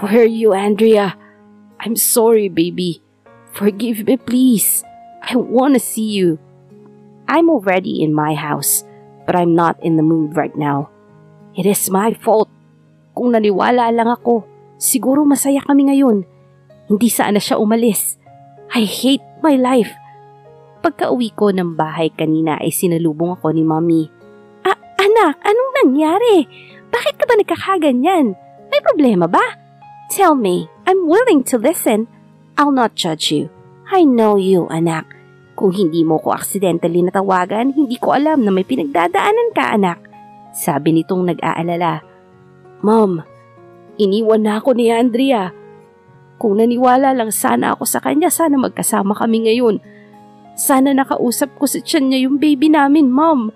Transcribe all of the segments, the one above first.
Where are you, Andrea? I'm sorry, baby. Forgive me, please. I wanna see you. I'm already in my house, but I'm not in the mood right now. It is my fault. Kung naniwala lang ako, siguro masaya kami ngayon. Hindi sana siya umalis. I hate my life. Pagka-uwi ko ng bahay kanina ay sinalubong ako ni Mommy. Anak, anong nangyari? Bakit ka ba nagkakaganyan? May problema ba? Tell me, I'm willing to listen. I'll not judge you. I know you, anak. Kung hindi mo ko accidentally natawagan, hindi ko alam na may pinagdadaanan ka, anak. Sabi nitong nag-aalala. Mom, iniwan na ako ni Andrea. Kung naniwala lang sana ako sa kanya, sana magkasama kami ngayon. Sana nakausap ko sa tiyan niya yung baby namin, Mom.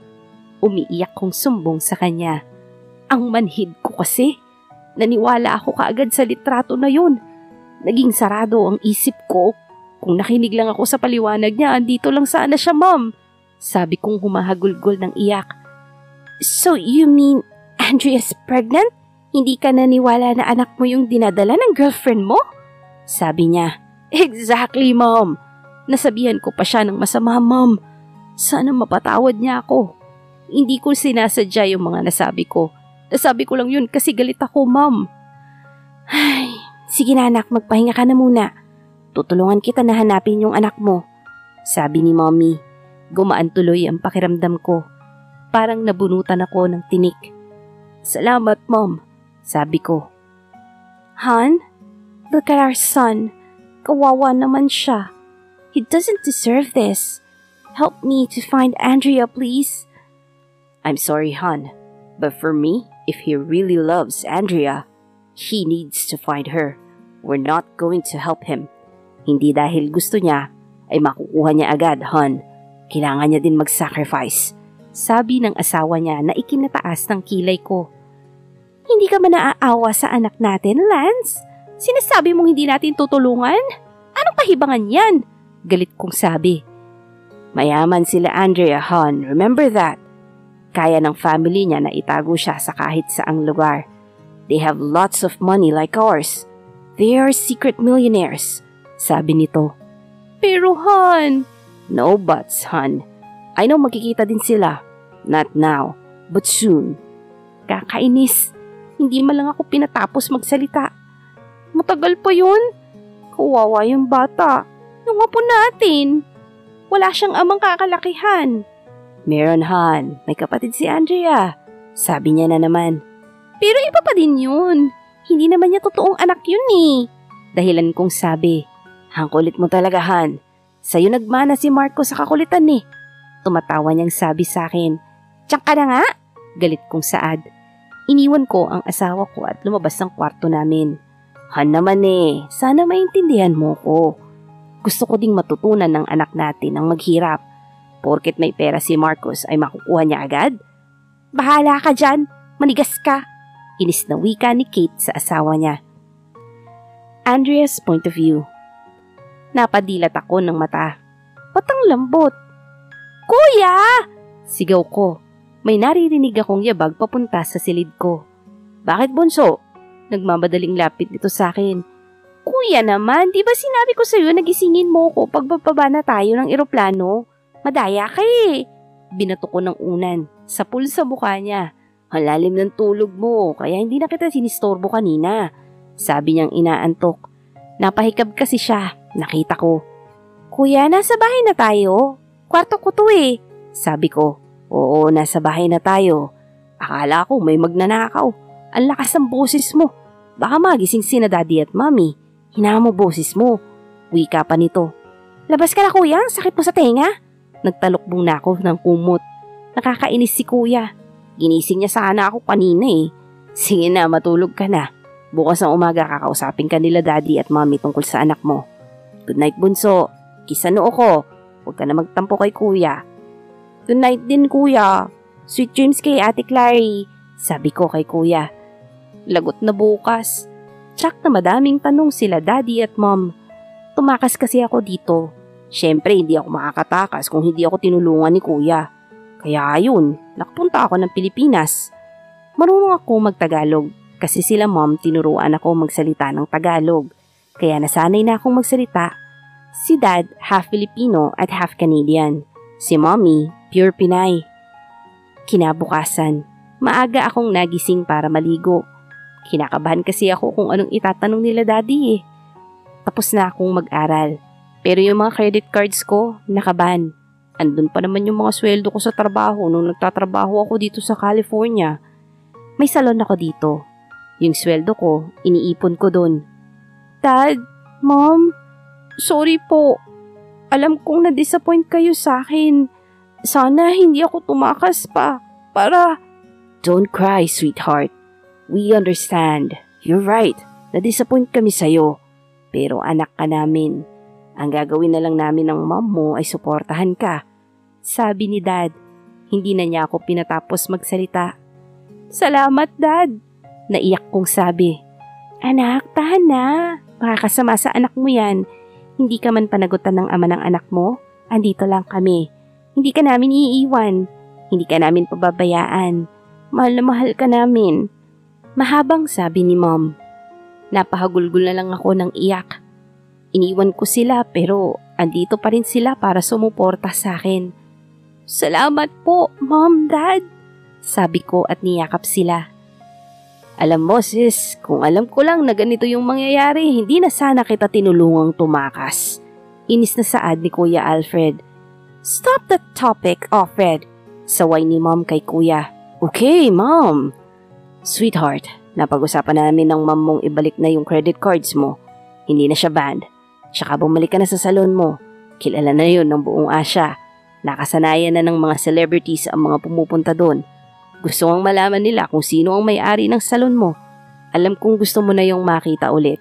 Umiiyak kong sumbong sa kanya. Ang manhid ko kasi. Naniwala ako kaagad sa litrato na yun. Naging sarado ang isip ko. Kung nakinig lang ako sa paliwanag niya, andito lang sana siya, Mom. Sabi kong humahagulgol ng iyak. So you mean Andrea's pregnant? Hindi ka naniwala na anak mo yung dinadala ng girlfriend mo? Sabi niya. Exactly, Mom. Nasabihan ko pa siya ng masama, Mom. Sana mapatawad niya ako. Hindi ko sinasadya yung mga nasabi ko. Nasabi ko lang yun kasi galit ako, Mom. Ay, sige na anak, magpahinga ka na muna. Tutulungan kita na hanapin yung anak mo. Sabi ni Mommy. Gumaan tuloy ang pakiramdam ko. Parang nabunutan ako ng tinik. Salamat, Mom. Sabi ko. Han, look at our son. Kawawa naman siya. He doesn't deserve this. Help me to find Andrea, please. I'm sorry, Han. But for me, if he really loves Andrea, he needs to find her. We're not going to help him. Hindi dahil gusto niya, ay makukuha niya agad, Han. Kailangan niya din mag-sacrifice. Sabi ng asawa niya na ikinataas ng kilay ko. Hindi ka ba naaawa sa anak natin, Lance? Sinasabi mong hindi natin tutulungan? Anong kahibangan yan? Galit kong sabi. Mayaman sila Andrea, Han. Remember that. Kaya ng family niya na itago siya sa kahit saang lugar. They have lots of money like ours. They are secret millionaires. Sabi nito. Pero Han... No buts, Han. I know makikita din sila. Not now, but soon. Kakainis. Hindi man lang ako pinatapos magsalita. Matagal pa yun. Kawawa yung bata. Yung apo natin. Wala siyang amang kakalakihan. Meron, Han. May kapatid si Andrea. Sabi niya na naman. Pero iba pa din yun. Hindi naman niya totoong anak yun eh. Dahilan kong sabi. Ang kulit mo talaga, Han. Sa'yo nagmana si Marco sa kakulitan eh. Tumatawa niyang sabi sa akin. Tiyak ka na nga? Galit kong saad. Iniwan ko ang asawa ko at lumabas ng kwarto namin. Han naman eh, sana maintindihan mo ko. Gusto ko ding matutunan ng anak natin ang maghirap. Porket may pera si Marcos ay makukuha niya agad? Bahala ka dyan, manigas ka. Inis na wika ni Kate sa asawa niya. Andrea's point of view. Napadilat ako ng mata. Patang lambot. Kuya! Sigaw ko. May naririnig akong yabag papunta sa silid ko. Bakit, Bunso? Nagmamadaling lapit nito sa akin. Kuya naman, di ba sinabi ko sa'yo nagisingin mo ko pag bababa na tayo ng eroplano? Madaya ka eh. Binato ko ng unan. Sapul sa mukha niya. Ang lalim ng tulog mo, kaya hindi na kita sinistorbo kanina. Sabi niyang inaantok. Napahikab kasi siya. Nakita ko. Kuya, nasa bahay na tayo. Kwarto ko to eh. Sabi ko. Oo, nasa bahay na tayo. Akala ko may magnanakaw. Ang lakas ng boses mo. Baka magising sina daddy at mommy. Hinama mo boses mo. Wika pa nito. Labas ka na kuya, sakit mo sa tenga. Nagtalokbong na ako ng kumot. Nakakainis si kuya. Ginising niya sana ako kanina eh. Sige na, matulog ka na. Bukas ng umaga kakausapin ka nila daddy at mommy tungkol sa anak mo. Good night, Bunso. Kisa noo ko. Huwag ka na magtampo kay kuya. Good night din, kuya. Sweet dreams kay Ate Clary. Sabi ko kay kuya. Lagot na bukas. Tsak na madaming tanong sila daddy at mom. Tumakas kasi ako dito. Siyempre, hindi ako makakatakas kung hindi ako tinulungan ni kuya. Kaya ayun, nakapunta ako ng Pilipinas. Marunong ako magtagalog. Kasi sila mom tinuruan ako magsalita ng Tagalog. Kaya nasanay na akong magsalita. Si dad half Filipino at half Canadian. Si mommy pure Pinay. Kinabukasan, maaga akong nagising para maligo. Kinakabahan kasi ako kung anong itatanong nila daddy eh. Tapos na akong mag-aral. Pero yung mga credit cards ko, nakaban. Andun pa naman yung mga sweldo ko sa trabaho nung nagtatrabaho ako dito sa California. May salon ako dito. Yung sweldo ko, iniipon ko dun. Dad, Mom, sorry po. Alam kong na-disappoint kayo sa akin. Sana hindi ako tumakas pa para... Don't cry, sweetheart. We understand. You're right. Na-disappoint kami sa'yo. Pero anak ka namin. Ang gagawin na lang namin ng mom mo ay suportahan ka. Sabi ni Dad. Hindi na niya ako pinatapos magsalita. Salamat, Dad. Naiyak kong sabi. Anak, tahan na. Makakasama sa anak mo yan. Hindi ka man panagutan ng ama ng anak mo. Andito lang kami. Hindi ka namin iiwan. Hindi ka namin pababayaan. Mahal na mahal ka namin. Mahabang sabi ni Mom. Napahagulgul na lang ako ng iyak. Iniwan ko sila pero andito pa rin sila para sumuporta sa akin. Salamat po, Mom, Dad. Sabi ko at niyakap sila. Alam mo sis, kung alam ko lang na ganito yung mangyayari, hindi na sana kita tinulungang tumakas. Inis na saad ni Kuya Alfred. Stop that topic, Alfred. Saway ni Mom kay Kuya. Okay, Mom. Sweetheart, napag-usapan namin ng mom mong ibalik na yung credit cards mo. Hindi na siya banned. Tsaka bumalik ka na sa salon mo. Kilala na yun ng buong Asia. Nakasanayan na ng mga celebrities ang mga pumupunta doon. Gusto kong malaman nila kung sino ang may-ari ng salon mo. Alam kong gusto mo na yung makita ulit.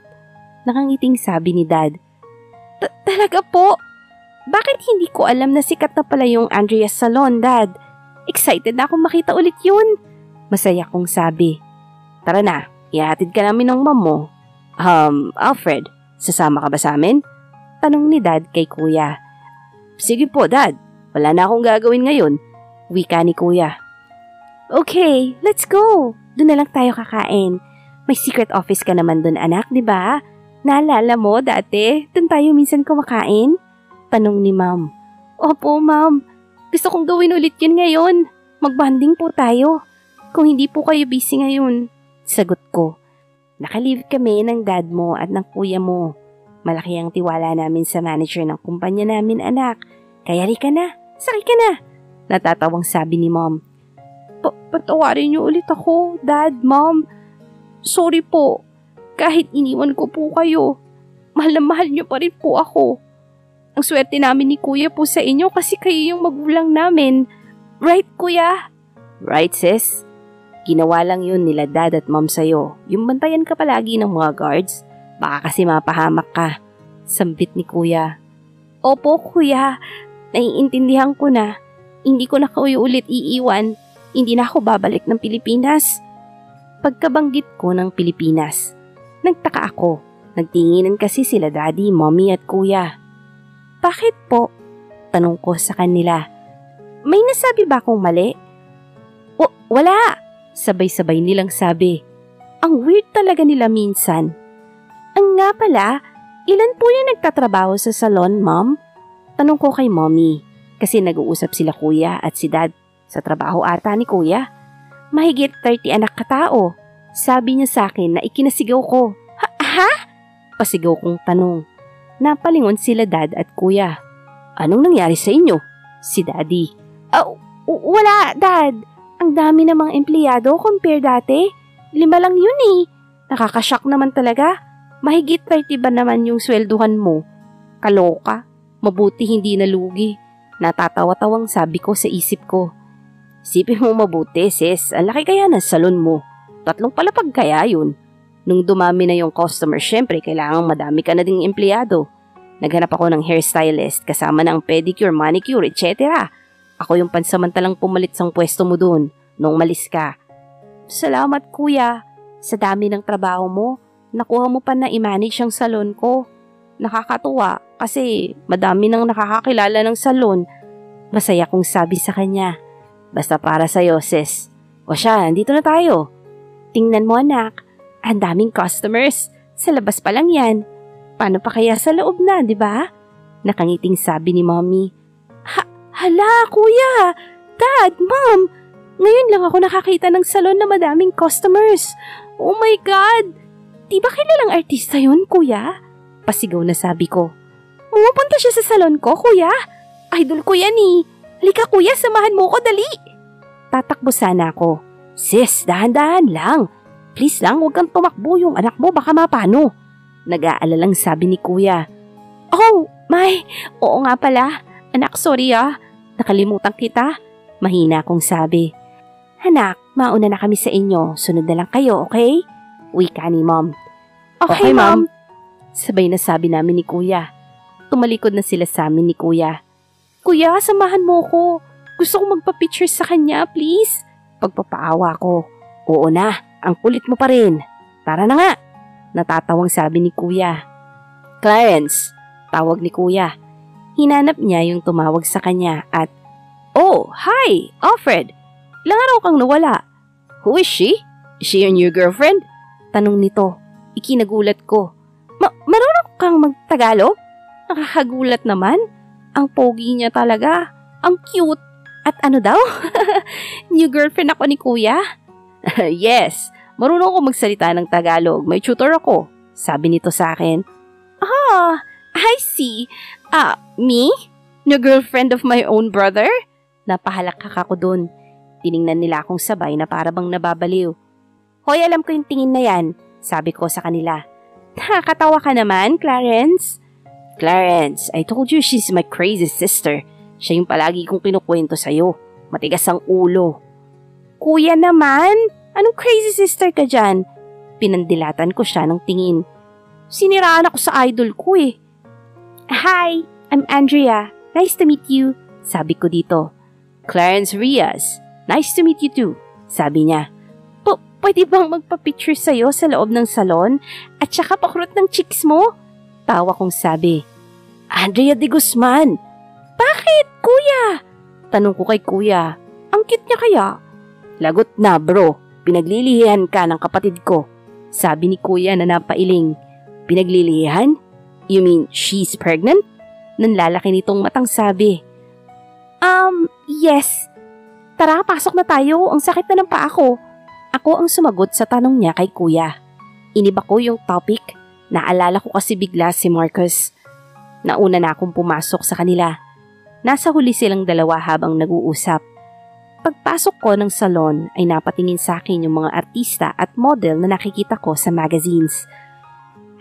Nakangiting sabi ni Dad. Talaga po? Bakit hindi ko alam na sikat na pala yung Andrea's Salon, Dad? Excited na akong makita ulit yun. Masaya kong sabi. Tara na, ihatid ka namin ng mom mo. Alfred, sasama ka ba sa amin? Tanong ni Dad kay Kuya. Sige po, Dad. Wala na akong gagawin ngayon. Wika ni Kuya. Okay, let's go. Doon na lang tayo kakain. May secret office ka naman doon, anak, di ba? Naalala mo dati, doon tayo minsan kumakain? Tanong ni Ma'am. Opo, Ma'am. Gusto kong gawin ulit yun ngayon. Magbanding po tayo. Kung hindi po kayo busy ngayon. Sagot ko. Nakalive kami ng dad mo at ng kuya mo. Malaki ang tiwala namin sa manager ng kumpanya namin, anak. Kaya ka na. Sakay ka na. Natatawang sabi ni Mom. Patawarin niyo ulit ako, Dad, Mom. Sorry po. Kahit iniwan ko po kayo, mahal na mahal niyo pa rin po ako. Ang swerte namin ni Kuya po sa inyo kasi kayo yung magulang namin. Right, Kuya? Right, sis. Ginawa lang yun nila Dad at Mom sa'yo. Yung bantayan ka palagi ng mga guards. Baka kasi mapahamak ka. Sambit ni Kuya. Opo, Kuya. Naiintindihan ko na. Hindi ko na kayo ulit iiwan. Hindi na ako babalik ng Pilipinas. Pagkabanggit ko ng Pilipinas, nagtaka ako. Nagtinginan kasi sila Daddy, Mommy at Kuya. Bakit po? Tanong ko sa kanila. May nasabi ba akong mali? Wala! Sabay-sabay nilang sabi. Ang weird talaga nila minsan. Ang nga pala, ilan po yung nagtatrabaho sa salon, Mom? Tanong ko kay Mommy. Kasi nag-uusap sila Kuya at si Dad sa trabaho ata ni Kuya. Mahigit 30 anak katao. Sabi niya sa akin na ikinasigaw ko. Ha? Pasigaw kong tanong. Napalingon sila Dad at Kuya. Anong nangyari sa inyo? Si Daddy. Wala, Dad. Ang dami namang empleyado compare dati. 5 lang yun eh. Nakakashock naman talaga. Mahigit 30 ba naman yung swelduhan mo? Kaloka. Mabuti hindi nalugi. Natatawa-tawang sabi ko sa isip ko. Isipin mo mabuti, sis. Ang laki kaya ng salon mo. 3 palapag kaya yun. Nung dumami na yung customer, syempre kailangang madami ka na ding empleyado. Naghanap ako ng hairstylist kasama ng pedicure, manicure, etc. Ako yung pansamantalang pumalit sang pwesto mo doon nung malis ka. Salamat, Kuya. Sa dami ng trabaho mo, nakuha mo pa na i-manage ang salon ko. Nakakatuwa kasi madami nang nakakakilala ng salon. Masaya kong sabi sa kanya. Basta para sa'yo, sis. O siya, dito na tayo. Tingnan mo, anak. Ang daming customers. Sa labas pa lang yan. Paano pa kaya sa loob na, di ba? Nakangiting sabi ni Mommy. Hala, Kuya! Dad, Mom! Ngayon lang ako nakakita ng salon na madaming customers. Oh my God! Di ba kilalang artista yun, Kuya? Pasigaw na sabi ko. Pumupunta siya sa salon ko, Kuya. Idol ko yan eh. Halika, Kuya, samahan mo ko, dali. Tatakbo sana ako. Sis, dahan-dahan lang. Please lang, huwag kang tumakbo, yung anak mo baka mapano. Nag-aalalang sabi ni Kuya. Oh, oo nga pala. Anak, sorry ah. Nakalimutan kita. Mahina akong sabi. Anak, mauna na kami sa inyo. Sunod na lang kayo, okay? Wika ni Mom. Okay, Mom. Sabay na sabi namin ni Kuya. Tumalikod na sila sa amin ni Kuya. Kuya, samahan mo ko. Gusto kong magpa-picture sa kanya, please. Pagpapaawa ko. Oo na, ang kulit mo pa rin. Tara na nga. Natatawang sabi ni Kuya. Clarence, tawag ni Kuya. Hinanap niya yung tumawag sa kanya at, Oh, hi, Alfred. Ilang araw kang nawala. Who is she? Is she your new girlfriend? Tanong nito. Ikinagulat ko. Marunong kang magtagalog? Nakakagulat naman. Ang pogi niya talaga. Ang cute. At ano daw? New girlfriend ako ni Kuya? Yes, marunong ako magsalita ng Tagalog. May tutor ako. Sabi nito sa akin. Ah, I see. Me? New girlfriend of my own brother? Napahalakak ako dun. Tiningnan nila akong sabay na para bang nababaliw. Hoy, alam ko yung tingin na yan, sabi ko sa kanila. Nakakatawa ka naman, Clarence. Clarence, I told you she's my crazy sister. Siya yung palagi kong kinukwento sa'yo. Matigas ang ulo. Kuya naman, anong crazy sister ka dyan? Pinandilatan ko siya ng tingin. Siniraan ako sa idol ko eh. Hi, I'm Andrea. Nice to meet you, sabi ko dito. Clarence Rias, nice to meet you too, sabi niya. Pwede bang magpa-picture sa'yo sa loob ng salon at saka pakurot ng cheeks mo? Tawa kong sabi. Andrea de Guzman. Bakit, Kuya? Tanong ko kay Kuya. Ang cute niya kaya? Lagot na bro, pinaglilihihan ka ng kapatid ko. Sabi ni Kuya na napailing. Pinaglilihihan? You mean she's pregnant? Nanlalaki nitong matang sabi. Yes. Tara, pasok na tayo. Ang sakit na ng paa ko. Ako ang sumagot sa tanong niya kay Kuya. Iniba ko yung topic. Naalala ko kasi bigla si Marcus. Nauna na akong pumasok sa kanila. Nasa huli silang dalawa habang nag-uusap. Pagpasok ko ng salon ay napatingin sa akin yung mga artista at model na nakikita ko sa magazines.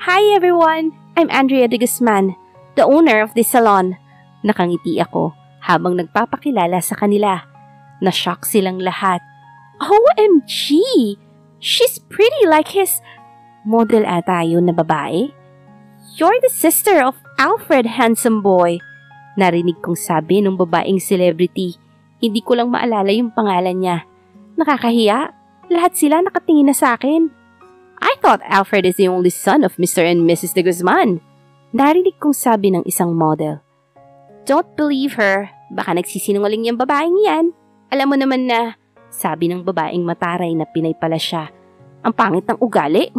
Hi everyone! I'm Andrea de Guzman, the owner of this salon. Nakangiti ako habang nagpapakilala sa kanila. Na-shock silang lahat. OMG! She's pretty like his... Model ata yun na babae? You're the sister of Alfred Handsome Boy. Narinig kong sabi ng babaeng celebrity. Hindi ko lang maalala yung pangalan niya. Nakakahiya. Lahat sila nakatingin na sa akin. I thought Alfred is the only son of Mr. and Mrs. de Guzman. Narinig kong sabi ng isang model. Don't believe her. Baka nagsisinungaling yung babaeng yan. Alam mo naman na, sabi ng babaeng mataray na pinay pala siya. Ang pangit ng ugali,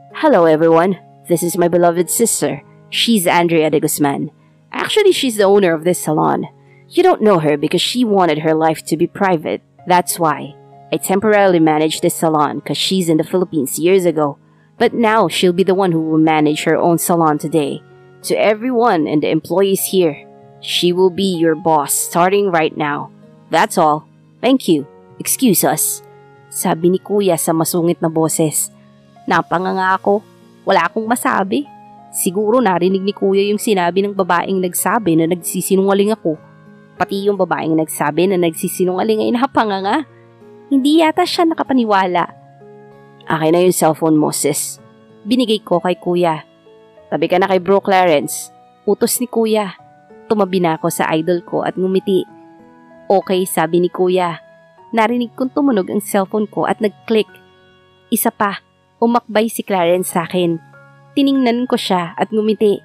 Hello everyone, this is my beloved sister. She's Andrea de Guzman. Actually, she's the owner of this salon. You don't know her because she wanted her life to be private. That's why. I temporarily managed this salon because she's in the Philippines years ago. But now she'll be the one who will manage her own salon today. To everyone and the employees here, she will be your boss starting right now. That's all. Thank you. Excuse us. Sabi ni Kuya sa masungit na boses. Napanganga ako. Wala akong masabi. Siguro narinig ni Kuya yung sinabi ng babaeng nagsabi na nagsisinungaling ako. Pati yung babaeng nagsabi na nagsisinungaling ay napanganga. Hindi yata siya nakapaniwala. Akin na yung cellphone mo, sis. Binigay ko kay Kuya. Tabi ka na kay Bro Clarence. Utos ni Kuya. Tumabi na ako sa idol ko at ngumiti. Okay, sabi ni Kuya. Narinig kong tumunog ang cellphone ko at nag-click. Isa pa, umakbay si Clarence sa akin. Tiningnan ko siya at ngumiti.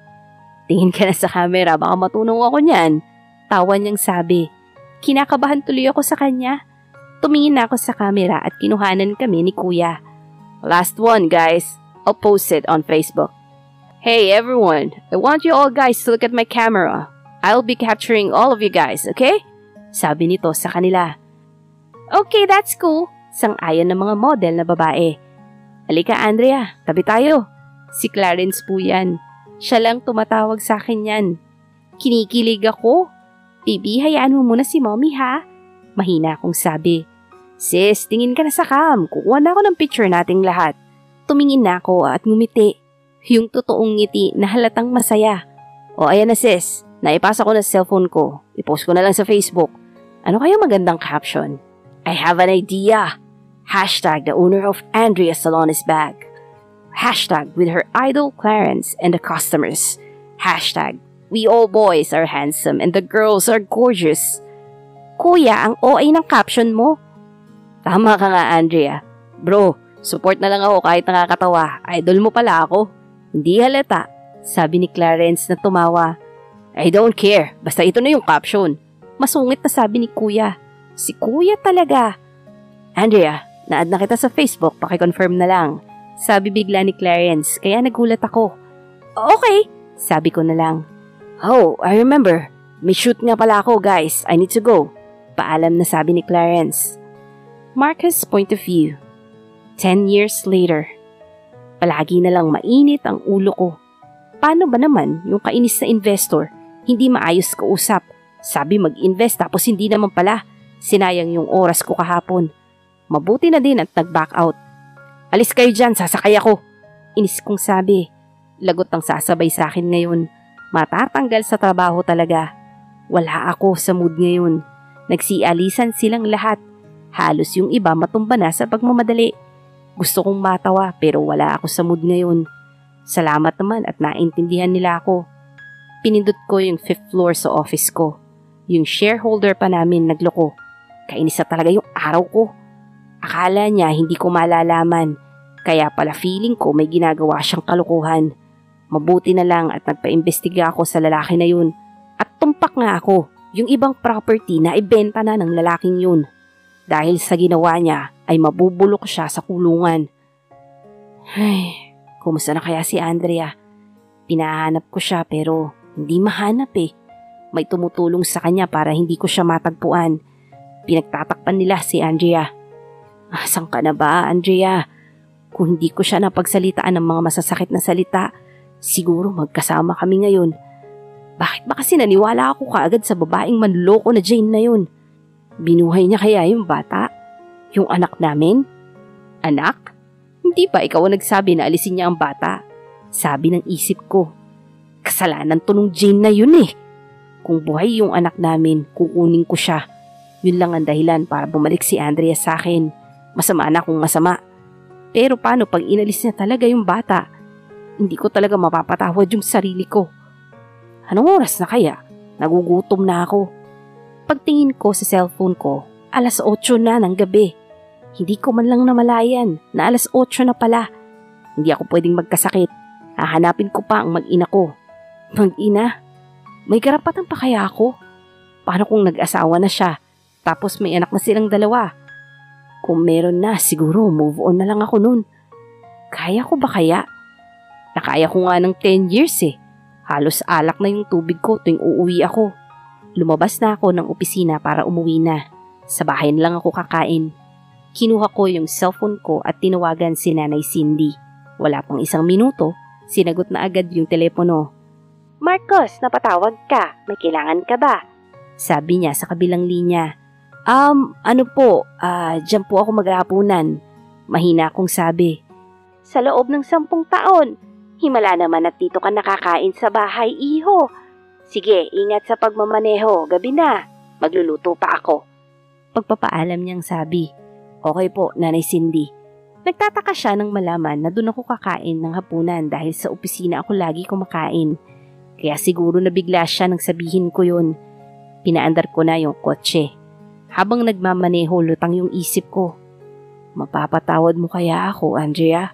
Tingin ka na sa camera, baka matunaw ako niyan. Tawa niyang sabi. Kinakabahan tuloy ako sa kanya. Tumingin na ako sa camera at kinuhanan kami ni Kuya. Last one, guys. I'll post it on Facebook. Hey, everyone. I want you all guys to look at my camera. I'll be capturing all of you guys, okay? Sabi nito sa kanila. Okay, that's cool. Sang-ayon ng mga model na babae. Halika, Andrea. Tabi tayo. Si Clarence po yan. Siya lang tumatawag sa akin yan. Kinikilig ako. Baby, hayaan mo muna si mommy, ha? Mahina akong sabi. Sis, tingin ka na sa cam. Kukuha na ako ng picture nating lahat. Tumingin na ako at ngumiti. Yung totoong ngiti na halatang masaya. O ayan na sis, naipasa ko na sa cellphone ko. I-post ko na lang sa Facebook. Ano kaya magandang caption? I have an idea. Hashtag the owner of Andrea's salon is back. Hashtag with her idol Clarence and the customers. Hashtag we all boys are handsome and the girls are gorgeous. Kuya, ang OA ng caption mo. Tama ka nga, Andrea. Bro, support na lang ako kahit nakakatawa. Idol mo pala ako. Hindi halata, sabi ni Clarence na tumawa. I don't care, basta ito na yung caption. Masungit na sabi ni Kuya. Si Kuya talaga. Andrea, na-add na kita sa Facebook, pakiconfirm na lang. Sabi bigla ni Clarence, kaya nagulat ako. Okay, sabi ko na lang. Oh, I remember. May shoot nga pala ako, guys. I need to go. Paalam na sabi ni Clarence. Marcus' point of view. 10 years later. Palagi na lang mainit ang ulo ko. Paano ba naman yung kainis na investor? Hindi maayos kausap. Sabi mag-invest tapos hindi naman pala. Sinayang yung oras ko kahapon. Mabuti na din at nag-back out. Alis kayo dyan, sasakay ako. Inis kong sabi. Lagot ang sasabay sa akin ngayon. Matatanggal sa trabaho talaga. Wala ako sa mood ngayon. Nagsialisan silang lahat. Halos yung iba matumba na sa pagmamadali. Gusto kong matawa pero wala ako sa mood ngayon. Salamat naman at naintindihan nila ako. Pinindot ko yung 5th floor sa office ko. Yung shareholder pa namin nagloko. Kainis na talaga yung araw ko. Akala niya hindi ko malalaman. Kaya pala feeling ko may ginagawa siyang kalokohan. Mabuti na lang at nagpaimbestiga ako sa lalaki na yun. At tumpak nga ako. Yung ibang property na ibenta na ng lalaking yun. Dahil sa ginawa niya ay mabubulok siya sa kulungan. Ay, kumusta na kaya si Andrea? Pinahanap ko siya pero hindi mahanap eh. May tumutulong sa kanya para hindi ko siya matagpuan. Pinagtatakpan nila si Andrea. Asan ka na ba, Andrea? Kung hindi ko siya napagsalitaan ng mga masasakit na salita, siguro magkasama kami ngayon. Bakit ba kasi naniwala ako kaagad sa babaeng manloko na Jane na yun? Binuhay niya kaya yung bata? Yung anak namin? Anak? Hindi ba ikaw ang nagsabi na alisin niya ang bata? Sabi ng isip ko. Kasalanan to nung Jane na yun eh. Kung buhay yung anak namin, kukunin ko siya. Yun lang ang dahilan para bumalik si Andrea sa akin. Masama na kung masama. Pero paano pag inalis niya talaga yung bata? Hindi ko talaga mapapatawad yung sarili ko. Anong oras na kaya? Nagugutom na ako. Pagtingin ko sa cellphone ko, 8:00 na ng gabi. Hindi ko man lang namalayan na 8:00 na pala. Hindi ako pwedeng magkasakit. Hahanapin ko pa ang mag-ina ko. Mag-ina? May karapatan pa kaya ako? Paano kung nag-asawa na siya, tapos may anak na silang dalawa? Kung meron na, siguro move on na lang ako nun. Kaya ko ba kaya? Nakaya ko nga ng 10 years eh. Halos alak na yung tubig ko tuwing uuwi ako. Lumabas na ako ng opisina para umuwi na. Sa bahay na lang ako kakain. Kinuha ko yung cellphone ko at tinawagan si Nanay Cindy. Wala pang 1 minuto, sinagot na agad yung telepono. Marcos, napatawag ka. May kailangan ka ba? Sabi niya sa kabilang linya. Diyan po ako maghahapunan. Mahina akong sabi. Sa loob ng 10 taon. Himala naman at dito ka nakakain sa bahay, iho. Sige, ingat sa pagmamaneho. Gabi na. Magluluto pa ako. Pagpapaalam niyang sabi. Okay po, Nanay Cindy. Nagtataka siya nang malaman na doon ako kakain ng hapunan dahil sa opisina ako lagi kumakain. Kaya siguro nabigla siya nang sabihin ko yun. Pinaandar ko na yung kotse. Habang nagmamaneho, lutang yung isip ko. Mapapatawad mo kaya ako, Andrea?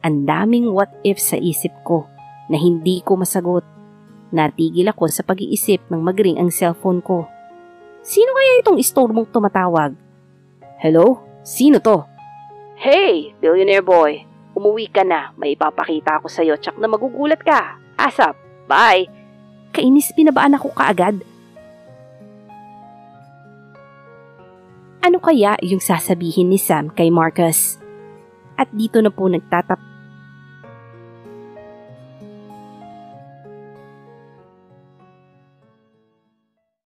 Ang daming what if sa isip ko na hindi ko masagot. Natigil ako sa pag-iisip nang magring ang cellphone ko. Sino kaya itong istorbong tumatawag? Hello? Sino to? Hey, billionaire boy! Umuwi ka na. May ipapakita ako sa'yo. Tsak na magugulat ka. Asap, bye! Kainis, binabaan ako kaagad. Ano kaya yung sasabihin ni Sam kay Marcus? At dito na po nagtatapos